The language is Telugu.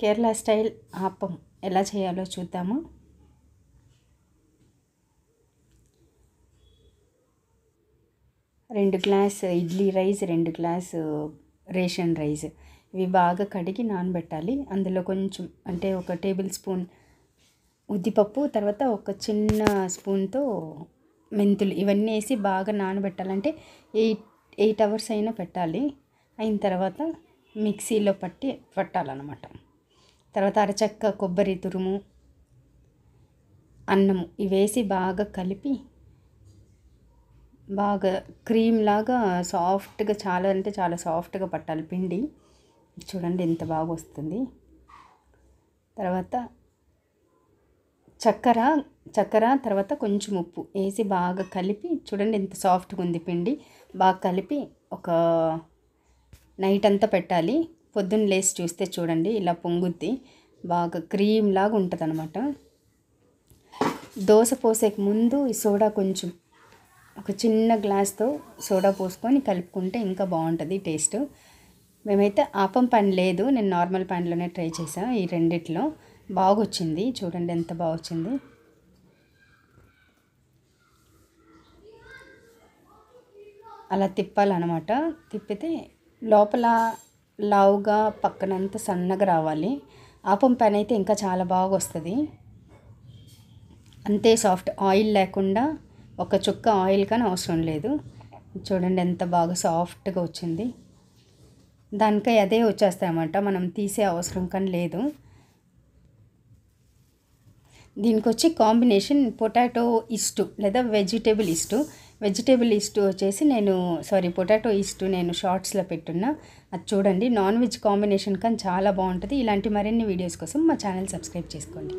కేరళ స్టైల్ ఆపం ఎలా చేయాలో చూద్దాము. రెండు glass idli rice, 2 glass ration rice, ఇవి బాగా కడిగి నానబెట్టాలి. అందులో కొంచెం అంటే 1 టేబుల్ స్పూన్ ఉద్దిపప్పు, తర్వాత ఒక చిన్న స్పూన్తో మెంతులు, ఇవన్నీ వేసి బాగా నానబెట్టాలంటే 8 అవర్స్ అయినా పెట్టాలి. అయిన తర్వాత మిక్సీలో పట్టాలన్నమాట. తర్వాత అరచక్క కొబ్బరి తురుము, అన్నము ఇవేసి బాగా కలిపి బాగా క్రీమ్ లాగా సాఫ్ట్గా, చాలా అంటే చాలా సాఫ్ట్గా పట్టాలి పిండి. చూడండి ఎంత బాగా వస్తుంది. తర్వాత చక్కెర తర్వాత కొంచెం ఉప్పు వేసి బాగా కలిపి, చూడండి ఎంత సాఫ్ట్గా ఉంది పిండి. బాగా కలిపి ఒక నైట్ అంతా పెట్టాలి. పొద్దున్న లేసి చూస్తే చూడండి ఇలా పొంగుద్ది, బాగా క్రీమ్ లాగా ఉంటుంది అనమాట. దోశ పోసేకి ముందు ఈ సోడా కొంచెం ఒక చిన్న గ్లాస్తో సోడా పోసుకొని కలుపుకుంటే ఇంకా బాగుంటుంది టేస్ట్. మేమైతే ఆపం పాన్ లేదు, నేను నార్మల్ పాన్లోనే ట్రై చేసాను. ఈ రెండిట్లో బాగా వచ్చింది. చూడండి ఎంత బాగా వచ్చింది. అలా తిప్పాలన్నమాట. తిప్పితే లోపల లావుగా పక్కనంతా సన్నగా రావాలి. ఆపం పాన్ అయితే ఇంకా చాలా బాగా వస్తుంది. అంతే సాఫ్ట్, ఆయిల్ లేకుండా ఒక చుక్క ఆయిల్ కానీ అవసరం లేదు. చూడండి ఎంత బాగా సాఫ్ట్గా వచ్చింది. దానికై అదే వచ్చేస్తాయి అన్నమాట, మనం తీసే అవసరం కానీ లేదు. దీనికి వచ్చి కాంబినేషన్ పొటాటో ఇస్టు లేదా వెజిటేబుల్ ఇస్టు వచ్చేసి పొటాటో ఇస్టు నేను షార్ట్స్లో పెట్టున్నా, అది చూడండి. నాన్ వెజ్ కాంబినేషన్ కానీ చాలా బాగుంటుంది. ఇలాంటి మరిన్ని వీడియోస్ కోసం మా ఛానల్ సబ్స్క్రైబ్ చేసుకోండి.